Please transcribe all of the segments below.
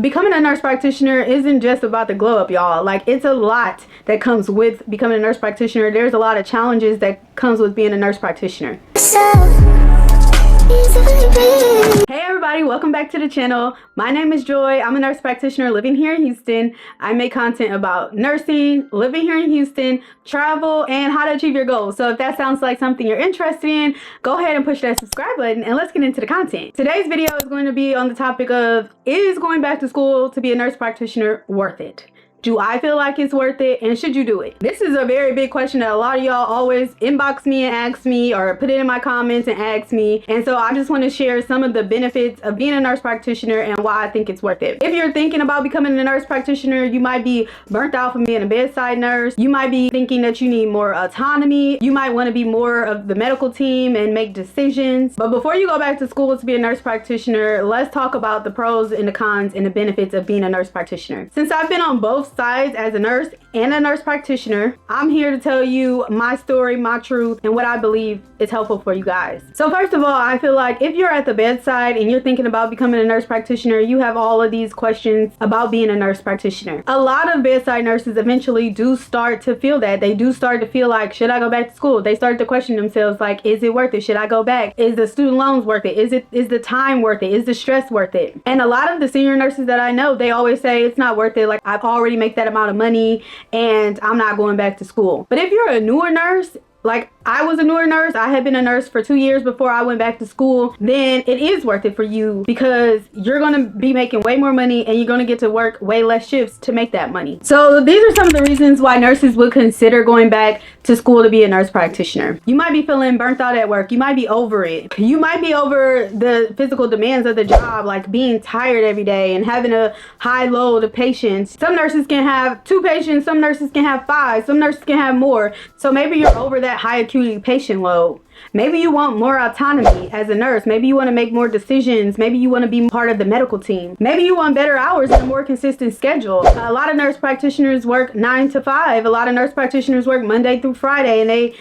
Becoming a nurse practitioner isn't just about the glow up, y'all. Like, it's a lot that comes with becoming a nurse practitioner. There's a lot of challenges that comes with being a nurse practitioner. Hey everybody, welcome back to the channel. My name is Joy. I'm a nurse practitioner living here in Houston. I make content about nursing, living here in Houston, travel, and how to achieve your goals. So if that sounds like something you're interested in, go ahead and push that subscribe button and let's get into the content. Today's video is going to be on the topic of, is going back to school to be a nurse practitioner worth it? Do I feel like it's worth it, and should you do it? This is a very big question that a lot of y'all always inbox me and ask me, or put it in my comments and ask me. And so I just want to share some of the benefits of being a nurse practitioner and why I think it's worth it. If you're thinking about becoming a nurse practitioner, you might be burnt out from being a bedside nurse. You might be thinking that you need more autonomy. You might want to be more of the medical team and make decisions. But before you go back to school to be a nurse practitioner, let's talk about the pros and the cons and the benefits of being a nurse practitioner. Since I've been on both sides as a nurse and a nurse practitioner, I'm here to tell you my story, my truth, and what I believe is helpful for you guys. So first of all, I feel like if you're at the bedside and you're thinking about becoming a nurse practitioner, you have all of these questions about being a nurse practitioner. A lot of bedside nurses eventually do start to feel that. They do start to feel like, should I go back to school? They start to question themselves like, is it worth it? Should I go back? Is the student loans worth it? Is the time worth it? Is the stress worth it? And a lot of the senior nurses that I know, they always say it's not worth it. Like, I've already made that amount of money and I'm not going back to school. But if you're a newer nurse, like I was a newer nurse, I had been a nurse for 2 years before I went back to school, then it is worth it for you because you're going to be making way more money and you're going to get to work way less shifts to make that money. So these are some of the reasons why nurses would consider going back to school to be a nurse practitioner. You might be feeling burnt out at work. You might be over it. You might be over the physical demands of the job, like being tired every day and having a high load of patients. Some nurses can have 2 patients, some nurses can have 5, some nurses can have more. So maybe you're over that high acuity patient load. Maybe you want more autonomy as a nurse. Maybe you want to make more decisions. Maybe you want to be part of the medical team. Maybe you want better hours and a more consistent schedule. A lot of nurse practitioners work 9 to 5. A lot of nurse practitioners work Monday through Friday and they,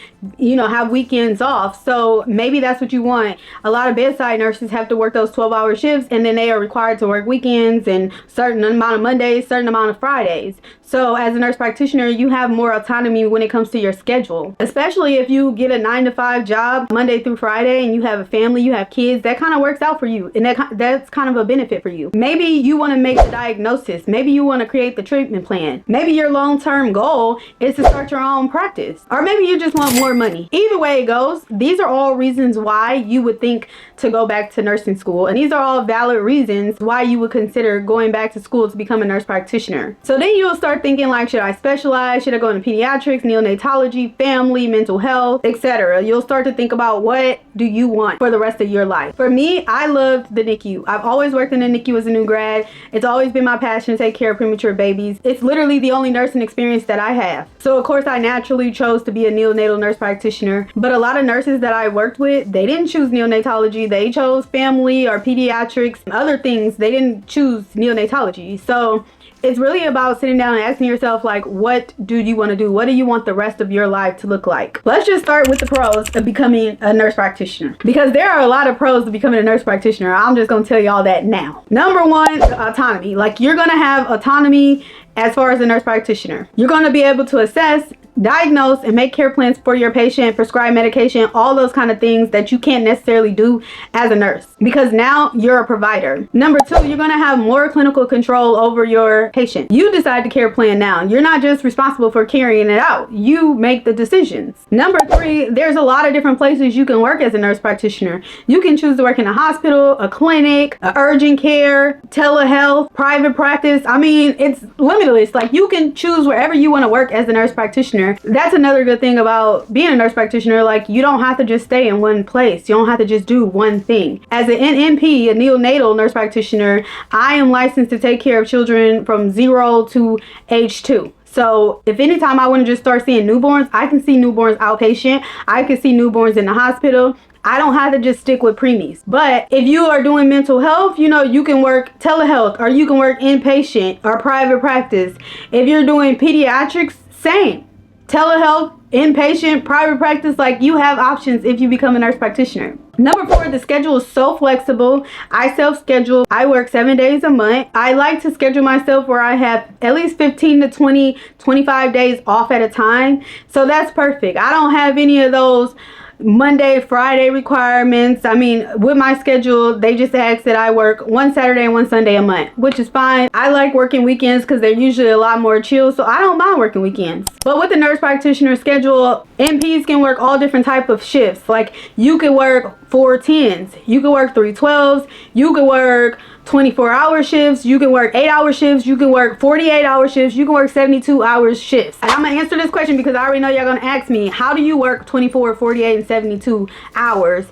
have weekends off. So maybe that's what you want. A lot of bedside nurses have to work those 12-hour shifts and then they are required to work weekends and certain amount of Mondays, certain amount of Fridays. So as a nurse practitioner, you have more autonomy when it comes to your schedule, especially if you get a 9 to 5 job Monday through Friday and you have a family, you have kids. That kind of works out for you, and that's kind of a benefit for you. Maybe you want to make the diagnosis. Maybe you want to create the treatment plan. Maybe your long-term goal is to start your own practice, or maybe you just want more money. Either way it goes, these are all reasons why you would think to go back to nursing school, and these are all valid reasons why you would consider going back to school to become a nurse practitioner. So then you'll start thinking like, should I specialize? Should I go into pediatrics, neonatology, family, mental health, etc.? You'll start to think about, what do you want for the rest of your life? For me, I loved the Nicu. I've always worked in the Nicu as a new grad. It's always been my passion to take care of premature babies. It's literally the only nursing experience that I have. So of course I naturally chose to be a neonatal nurse practitioner. But a lot of nurses that I worked with, they didn't choose neonatology. They chose family or pediatrics and other things. They didn't choose neonatology. So it's really about sitting down and asking yourself, like, what do you want to do? What do you want the rest of your life to look like? Let's just start with the pros of becoming a nurse practitioner, because there are a lot of pros to becoming a nurse practitioner. I'm just going to tell y'all that now. Number one, autonomy. Like, you're going to have autonomy as far as a nurse practitioner. You're going to be able to assess, diagnose, and make care plans for your patient, prescribe medication, all those kind of things that you can't necessarily do as a nurse, because now you're a provider. Number two, you're going to have more clinical control over your patient. You decide the care plan now. You're not just responsible for carrying it out. You make the decisions. Number three, there's a lot of different places you can work as a nurse practitioner. You can choose to work in a hospital, a clinic, urgent care, telehealth, private practice. I mean, it's limitless. Like, you can choose wherever you want to work as a nurse practitioner. That's another good thing about being a nurse practitioner. Like, you don't have to just stay in one place. You don't have to just do one thing. As an NNP, a neonatal nurse practitioner, I am licensed to take care of children from 0 to age 2. So if anytime I want to just start seeing newborns, I can see newborns outpatient. I can see newborns in the hospital. I don't have to just stick with preemies. But if you are doing mental health, you can work telehealth, or you can work inpatient or private practice. If you're doing pediatrics, same. telehealth, inpatient, private practice. Like, you have options if you become a nurse practitioner. Number 4, the schedule is so flexible. I self-schedule. I work 7 days a month. I like to schedule myself where I have at least 15 to 20, 25 days off at a time. So that's perfect. I don't have any of those Monday, Friday requirements. I mean, with my schedule, they just ask that I work one Saturday and one Sunday a month, which is fine. I like working weekends because they're usually a lot more chill, so I don't mind working weekends. But with the nurse practitioner schedule, NPs can work all different type of shifts. Like, you could work 4 10s, you could work 3 12s, you could work 24-hour shifts, you can work 8-hour shifts, you can work 48-hour shifts, you can work 72-hour shifts. And I'm gonna answer this question because I already know y'all gonna ask me, how do you work 24, 48, and 72 hours?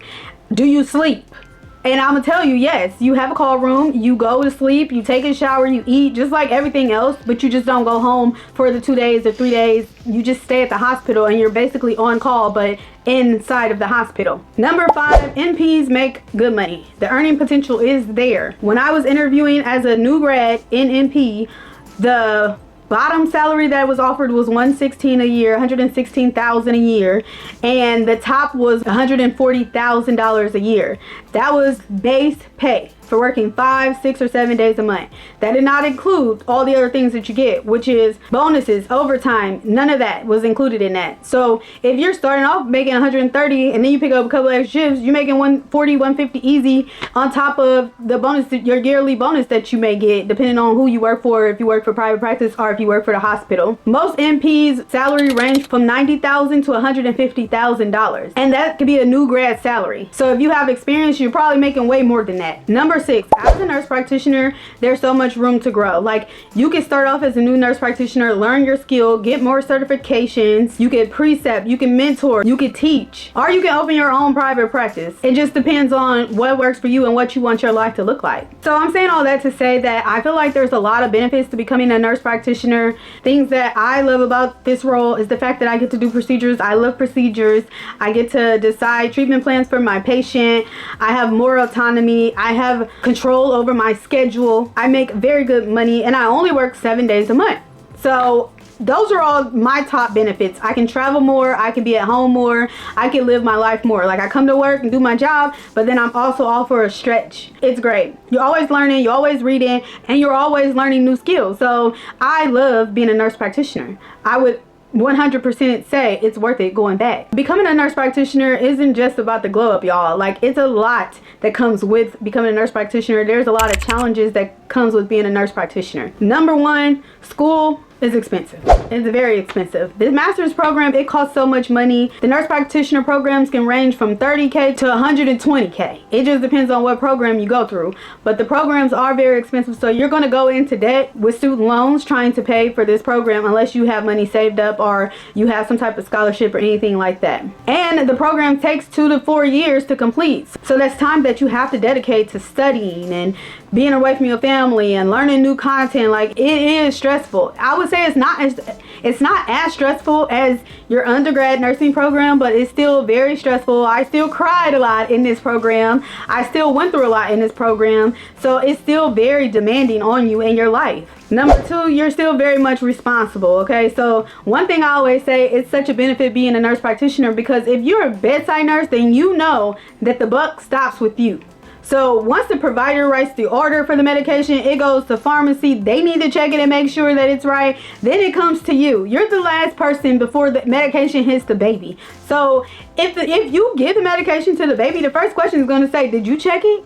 Do you sleep? And I'm gonna tell you, yes, you have a call room, you go to sleep, you take a shower, you eat just like everything else, but you just don't go home for the 2 days or 3 days. You just stay at the hospital and you're basically on call, but inside of the hospital. Number 5, NPs make good money. The earning potential is there. When I was interviewing as a new grad in NP, the bottom salary that was offered was $116 a year, $116,000 a year, and the top was $140,000 a year. That was base pay for working 5, 6, or 7 days a month. That did not include all the other things that you get, which is bonuses, overtime. None of that was included in that. So if you're starting off making 130 and then you pick up a couple extra shifts, you're making 140, 150 easy on top of the bonus, your yearly bonus that you may get, depending on who you work for, if you work for private practice or if you work for the hospital. Most NPs salary range from $90,000 to $150,000, and that could be a new grad salary. So if you have experience, you're probably making way more than that. Number 6, as a nurse practitioner, there's so much room to grow. Like, you can start off as a new nurse practitioner, learn your skill, get more certifications, you can precept, you can mentor, you can teach, or you can open your own private practice. It just depends on what works for you and what you want your life to look like. So I'm saying all that to say that I feel like there's a lot of benefits to becoming a nurse practitioner. Things that I love about this role is the fact that I get to do procedures. I love procedures. I get to decide treatment plans for my patient. I have more autonomy. I have control over my schedule. I make very good money, and I only work 7 days a month. So those are all my top benefits. I can travel more, I can be at home more, I can live my life more. Like, I come to work and do my job, but then I'm also off for a stretch. It's great. You're always learning, you're always reading, and you're always learning new skills. So I love being a nurse practitioner. I would 100% say it's worth it going back. Becoming a nurse practitioner isn't just about the glow up, y'all. Like, it's a lot that comes with becoming a nurse practitioner. There's a lot of challenges that comes with being a nurse practitioner. Number 1, school is expensive. It's very expensive. The master's program, it costs so much money. The nurse practitioner programs can range from $30K to $120K. It just depends on what program you go through. But the programs are very expensive, so you're gonna go into debt with student loans trying to pay for this program unless you have money saved up or you have some type of scholarship or anything like that. And the program takes 2 to 4 years to complete. So that's time that you have to dedicate to studying and being away from your family and learning new content. Like, it is stressful. I would say it's not as stressful as your undergrad nursing program, but it's still very stressful. I still cried a lot in this program. I still went through a lot in this program. So it's still very demanding on you and your life. Number 2, you're still very much responsible, okay? So one thing I always say, it's such a benefit being a nurse practitioner, because if you're a bedside nurse, then you know that the buck stops with you. So once the provider writes the order for the medication, it goes to pharmacy. They need to check it and make sure that it's right. Then it comes to you. You're the last person before the medication hits the baby. So if you give the medication to the baby, the first question is going to say, did you check it?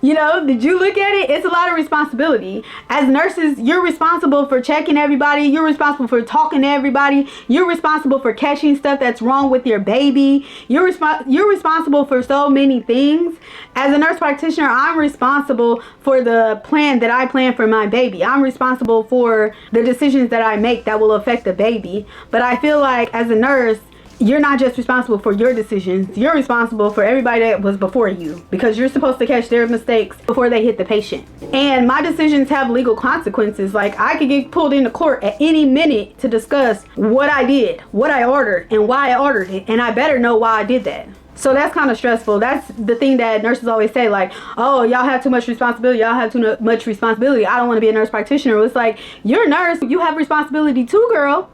You know, did you look at it? It's a lot of responsibility. As nurses, you're responsible for checking everybody. You're responsible for talking to everybody. You're responsible for catching stuff that's wrong with your baby. You're responsible for so many things. As a nurse practitioner, I'm responsible for the plan that I plan for my baby. I'm responsible for the decisions that I make that will affect the baby. But I feel like as a nurse, you're not just responsible for your decisions, you're responsible for everybody that was before you, because you're supposed to catch their mistakes before they hit the patient. And my decisions have legal consequences. Like, I could get pulled into court at any minute to discuss what I did, what I ordered, and why I ordered it, and I better know why I did that. So that's kind of stressful. That's the thing that nurses always say, like, oh, y'all have too much responsibility, y'all have too much responsibility, I don't want to be a nurse practitioner. It's like, you're a nurse, you have responsibility too, girl.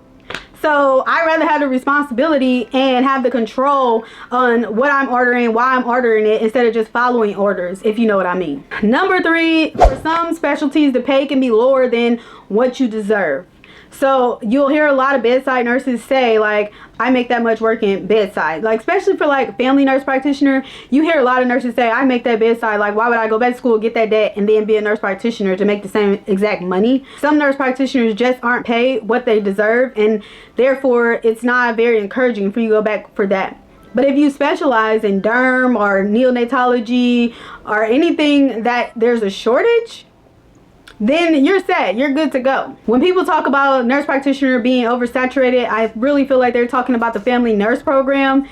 So I'd rather have the responsibility and have the control on what I'm ordering, why I'm ordering it, instead of just following orders, if you know what I mean. Number 3, for some specialties, the pay can be lower than what you deserve. So you'll hear a lot of bedside nurses say, like, I make that much working bedside. Like, especially for like family nurse practitioner, you hear a lot of nurses say, I make that bedside. Like, why would I go back to school, get that debt, and then be a nurse practitioner to make the same exact money? Some nurse practitioners just aren't paid what they deserve, and therefore it's not very encouraging for you to go back for that. But if you specialize in derm or neonatology or anything that there's a shortage, then you're set. You're good to go. When people talk about nurse practitioner being oversaturated, I really feel like they're talking about the family nurse program.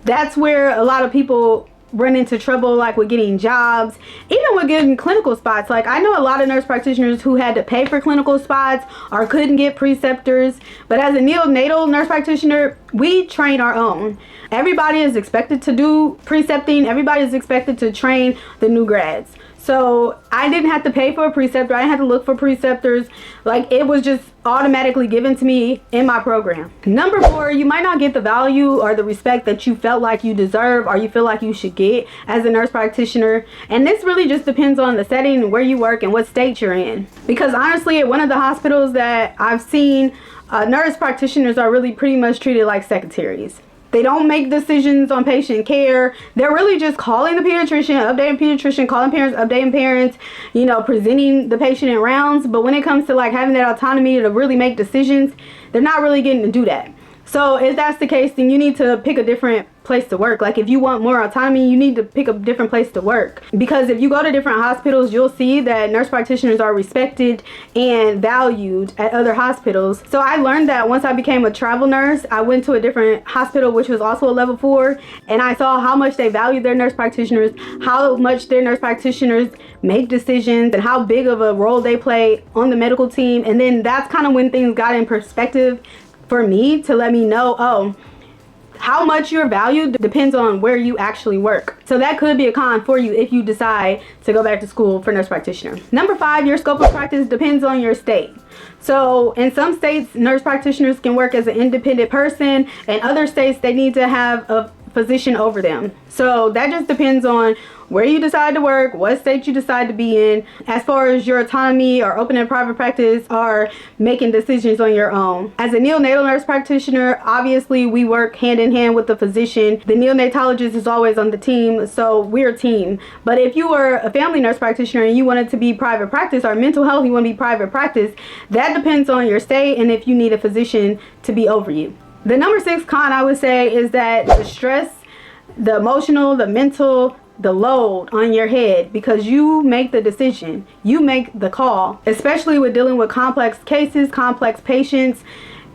That's where a lot of people run into trouble, like with getting jobs, even with getting clinical spots. Like, I know a lot of nurse practitioners who had to pay for clinical spots or couldn't get preceptors. But as a neonatal nurse practitioner, we train our own. Everybody is expected to do precepting. Everybody is expected to train the new grads. So I didn't have to pay for a preceptor. I didn't have to look for preceptors. Like, it was just automatically given to me in my program. Number 4, you might not get the value or the respect that you felt like you deserve or you feel like you should get as a nurse practitioner. And this really just depends on the setting, where you work, and what state you're in. Because honestly, at one of the hospitals that I've seen, nurse practitioners are really pretty much treated like secretaries. They don't make decisions on patient care. They're really just calling the pediatrician, updating pediatrician, calling parents, updating parents, you know, presenting the patient in rounds. But when it comes to like having that autonomy to really make decisions, they're not really getting to do that. So if that's the case, then you need to pick a different place to work. Like, if you want more autonomy, you need to pick a different place to work. Because if you go to different hospitals, you'll see that nurse practitioners are respected and valued at other hospitals. So I learned that once I became a travel nurse. I went to a different hospital, which was also a level 4, and I saw how much they valued their nurse practitioners, how much their nurse practitioners make decisions, and how big of a role they play on the medical team. And then that's kind of when things got in perspective for me, to let me know, oh, how much you're valued depends on where you actually work. So that could be a con for you if you decide to go back to school for nurse practitioner. Number 5, your scope of practice depends on your state. So in some states, nurse practitioners can work as an independent person. In other states, they need to have a physician over them. So that just depends on where you decide to work, what state you decide to be in, as far as your autonomy or opening private practice or making decisions on your own. As a neonatal nurse practitioner, obviously we work hand in hand with the physician. The neonatologist is always on the team, so we're a team. But if you were a family nurse practitioner and you wanted to be private practice, or mental health, you want to be private practice, that depends on your state and if you need a physician to be over you. The number 6 con, I would say, is that the stress, the emotional, the mental, the load on your head, because you make the decision, you make the call, especially with dealing with complex cases, complex patients.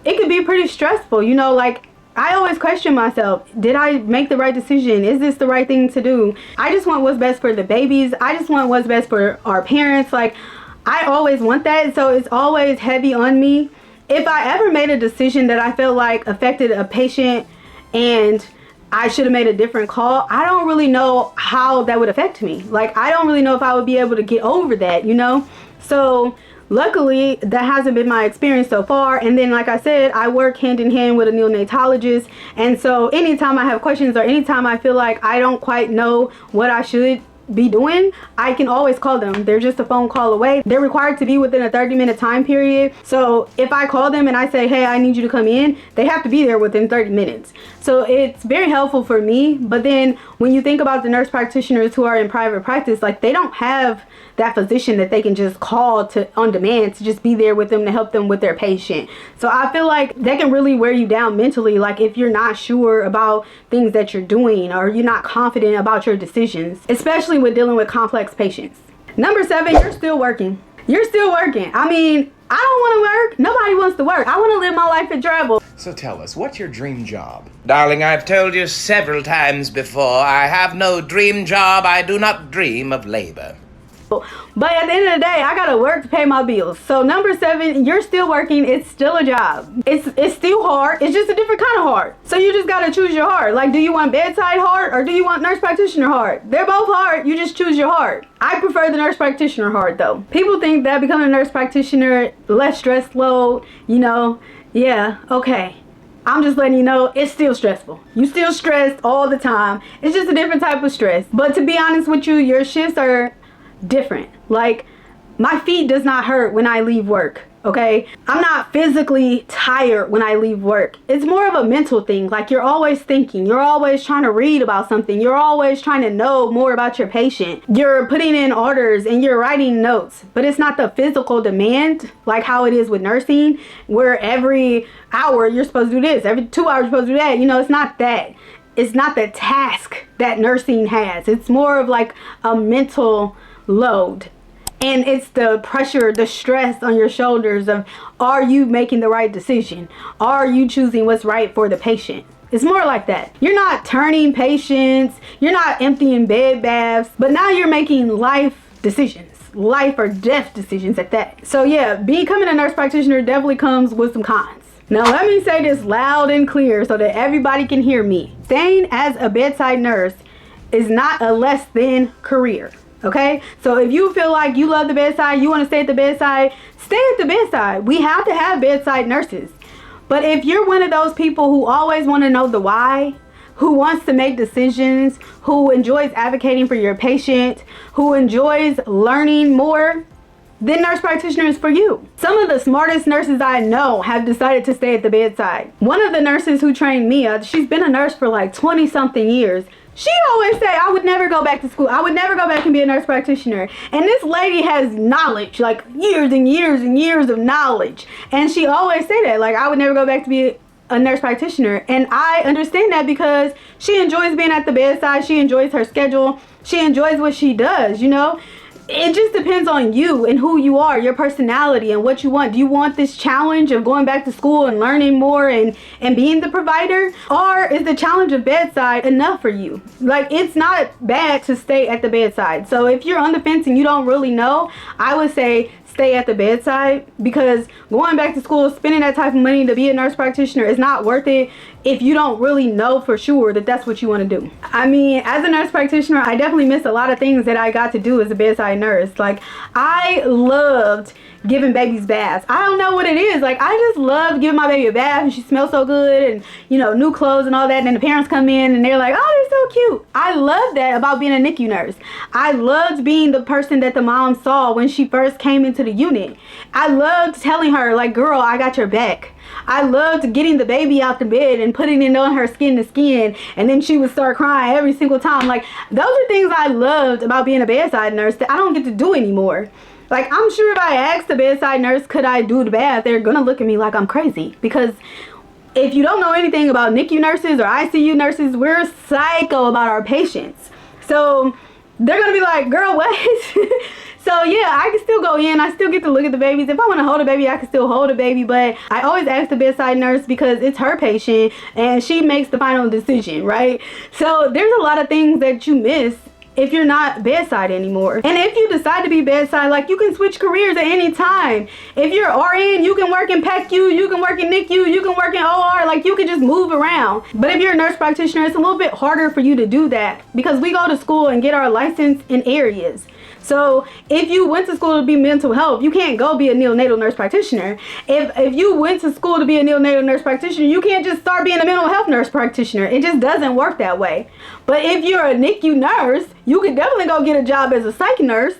It could be pretty stressful, you know. Like, I always question myself, did I make the right decision? Is this the right thing to do? I just want what's best for the babies. I just want what's best for our parents. Like, I always want that, so it's always heavy on me. If I ever made a decision that I felt like affected a patient and I should have made a different call, I don't really know how that would affect me. Like, I don't really know if I would be able to get over that, you know? So luckily, that hasn't been my experience so far. And then, like I said, I work hand in hand with a neonatologist. And so anytime I have questions or anytime I feel like I don't quite know what I should be doing, I can always call them. They're just a phone call away. They're required to be within a 30-minute time period. So if I call them and I say, hey, I need you to come in, they have to be there within 30 minutes. So it's very helpful for me. But then when you think about the nurse practitioners who are in private practice, like, they don't have that physician that they can just call to on demand to just be there with them to help them with their patient. So I feel like that can really wear you down mentally, like if you're not sure about things that you're doing or you're not confident about your decisions, especially with dealing with complex patients. Number 7, you're still working. You're still working. I mean, I don't want to work. Nobody wants to work. I want to live my life and travel. So tell us, what's your dream job? Darling, I've told you several times before, I have no dream job. I do not dream of labor. But at the end of the day, I gotta work to pay my bills. So number 7, you're still working. It's still a job. It's still hard. It's just a different kind of hard. So you just gotta choose your heart. Like, do you want bedside hard or do you want nurse practitioner hard? They're both hard. You just choose your heart. I prefer the nurse practitioner hard though. People think that becoming a nurse practitioner, less stress load, you know, Yeah, okay. I'm just letting you know it's still stressful. You still stressed all the time. It's just a different type of stress. But to be honest with you, your shifts are different. Like, my feet does not hurt when I leave work, okay? I'm not physically tired when I leave work. It's more of a mental thing. Like, you're always thinking. You're always trying to read about something. You're always trying to know more about your patient. You're putting in orders and you're writing notes. But it's not the physical demand like how it is with nursing, where every hour you're supposed to do this. Every 2 hours you're supposed to do that. You know, it's not that. It's not the task that nursing has. It's more of like a mental load. And it's the pressure, the stress on your shoulders of, are you making the right decision? Are you choosing what's right for the patient? It's more like that. You're not turning patients. You're not emptying bed baths. But now you're making life decisions. Life or death decisions at that. So yeah, becoming a nurse practitioner definitely comes with some cons. Now let me say this loud and clear so that everybody can hear me. Staying as a bedside nurse is not a less than career. Okay, so if you feel like you love the bedside, you want to stay at the bedside, stay at the bedside. We have to have bedside nurses. But if you're one of those people who always want to know the why, who wants to make decisions, who enjoys advocating for your patient, who enjoys learning more, then nurse practitioner is for you. Some of the smartest nurses I know have decided to stay at the bedside. One of the nurses who trained me, she's been a nurse for like 20 something years. She always say, I would never go back to school. I would never go back and be a nurse practitioner. And this lady has knowledge, like years and years and years of knowledge. And she always say that, like, I would never go back to be a nurse practitioner. And I understand that because she enjoys being at the bedside. She enjoys her schedule. She enjoys what she does, you know. It just depends on you and who you are, your personality and what you want. Do you want this challenge of going back to school and learning more and being the provider? Or is the challenge of bedside enough for you? Like, it's not bad to stay at the bedside. So if you're on the fence and you don't really know, I would say stay at the bedside, because going back to school, spending that type of money to be a nurse practitioner is not worth it if you don't really know for sure that that's what you want to do. I mean, as a nurse practitioner, I definitely missed a lot of things that I got to do as a bedside nurse. Like, I loved giving babies baths. I don't know what it is. Like, I just love giving my baby a bath and she smells so good, and, you know, new clothes and all that. And then the parents come in and they're like, oh, they're so cute. I love that about being a Nicu nurse. I loved being the person that the mom saw when she first came into the unit. I loved telling her, like, girl, I got your back. I loved getting the baby out the bed and putting it on her skin to skin, and then she would start crying every single time. Like, those are things I loved about being a bedside nurse that I don't get to do anymore. Like, I'm sure if I asked the bedside nurse, could I do the bath, they're gonna look at me like I'm crazy. Because if you don't know anything about NICU nurses or ICU nurses, we're psycho about our patients. So they're gonna be like, girl, what? So yeah, I can still go in. I still get to look at the babies. If I want to hold a baby, I can still hold a baby. But I always ask the bedside nurse because it's her patient and she makes the final decision, right? So there's a lot of things that you miss if you're not bedside anymore. And if you decide to be bedside, like, you can switch careers at any time. If you're RN, you can work in PECU, you can work in NICU, you can work in OR, like, you can just move around. But if you're a nurse practitioner, it's a little bit harder for you to do that because we go to school and get our license in areas. So if you went to school to be mental health, you can't go be a neonatal nurse practitioner. If you went to school to be a neonatal nurse practitioner, you can't just start being a mental health nurse practitioner. It just doesn't work that way. But if you're a NICU nurse, you can definitely go get a job as a psych nurse.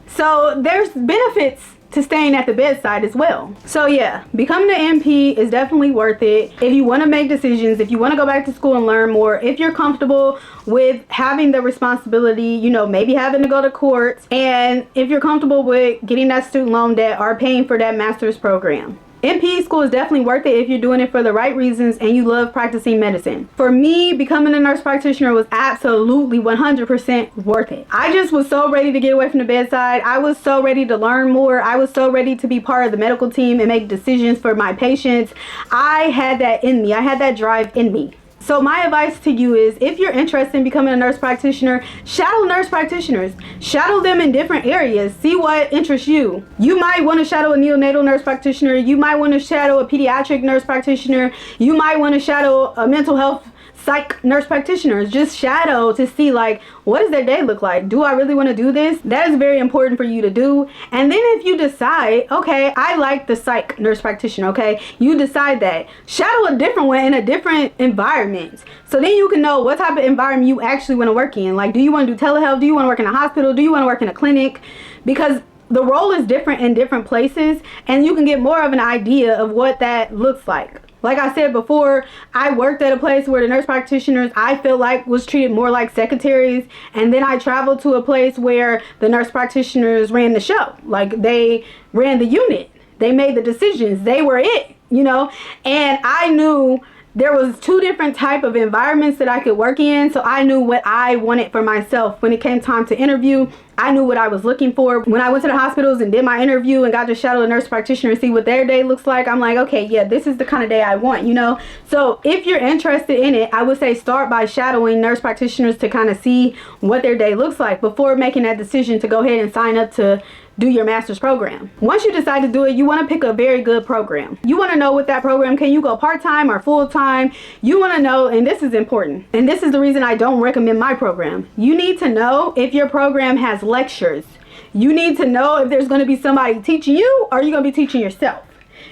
So there's benefits to staying at the bedside as well. So yeah, becoming an NP is definitely worth it if you want to make decisions, if you want to go back to school and learn more, if you're comfortable with having the responsibility, you know, maybe having to go to court, and if you're comfortable with getting that student loan debt or paying for that master's program. NP school is definitely worth it if you're doing it for the right reasons and you love practicing medicine. For me, becoming a nurse practitioner was absolutely 100% worth it. I just was so ready to get away from the bedside. I was so ready to learn more. I was so ready to be part of the medical team and make decisions for my patients. I had that in me. I had that drive in me. So my advice to you is, if you're interested in becoming a nurse practitioner, shadow nurse practitioners. Shadow them in different areas. See what interests you. You might want to shadow a neonatal nurse practitioner. You might want to shadow a pediatric nurse practitioner. You might want to shadow a mental health psych nurse practitioners. Just shadow to see like, what does their day look like? Do I really want to do this? That is very important for you to do. And then if you decide, okay, I like the psych nurse practitioner, okay, you decide that, shadow a different one in a different environment. So then you can know what type of environment you actually want to work in. Like, do you want to do telehealth? Do you want to work in a hospital? Do you want to work in a clinic? Because the role is different in different places, and you can get more of an idea of what that looks like. Like I said before, I worked at a place where the nurse practitioners, I feel like, was treated more like secretaries. And then I traveled to a place where the nurse practitioners ran the show. Like, they ran the unit. They made the decisions. They were it, you know? And I knew there was two different type of environments that I could work in. So I knew what I wanted for myself. When it came time to interview, I knew what I was looking for. When I went to the hospitals and did my interview and got to shadow a nurse practitioner and see what their day looks like, I'm like, okay, yeah, this is the kind of day I want, you know? So if you're interested in it, I would say start by shadowing nurse practitioners to kind of see what their day looks like before making that decision to go ahead and sign up to do your master's program. Once you decide to do it, you want to pick a very good program. You want to know with that program, can you go part-time or full-time? You want to know, and this is important, and this is the reason I don't recommend my program. You need to know if your program has lectures. You need to know if there's going to be somebody teaching you, or are you going to be teaching yourself?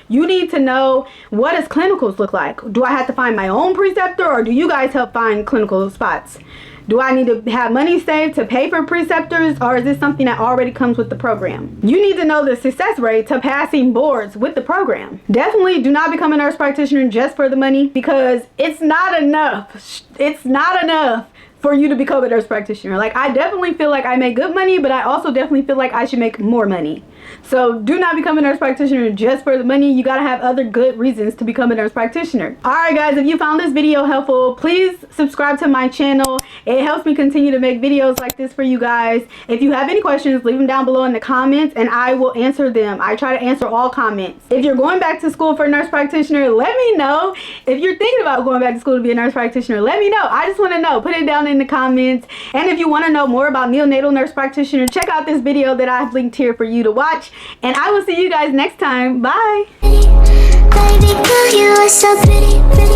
You need to know, what does clinicals look like? Do I have to find my own preceptor, or do you guys help find clinical spots? Do I need to have money saved to pay for preceptors, or is this something that already comes with the program? You need to know the success rate to passing boards with the program. Definitely do not become a nurse practitioner just for the money, because it's not enough. It's not enough for you to become a nurse practitioner. Like, I definitely feel like I make good money, but I also definitely feel like I should make more money. So do not become a nurse practitioner just for the money. You gotta have other good reasons to become a nurse practitioner. Alright guys, if you found this video helpful, please subscribe to my channel. It helps me continue to make videos like this for you guys. If you have any questions, leave them down below in the comments and I will answer them. I try to answer all comments. If you're going back to school for a nurse practitioner, let me know. If you're thinking about going back to school to be a nurse practitioner, let me know. I just want to know. Put it down in the comments. And if you want to know more about neonatal nurse practitioner, check out this video that I've linked here for you to watch. And I will see you guys next time. Bye. Baby girl, you are so pretty.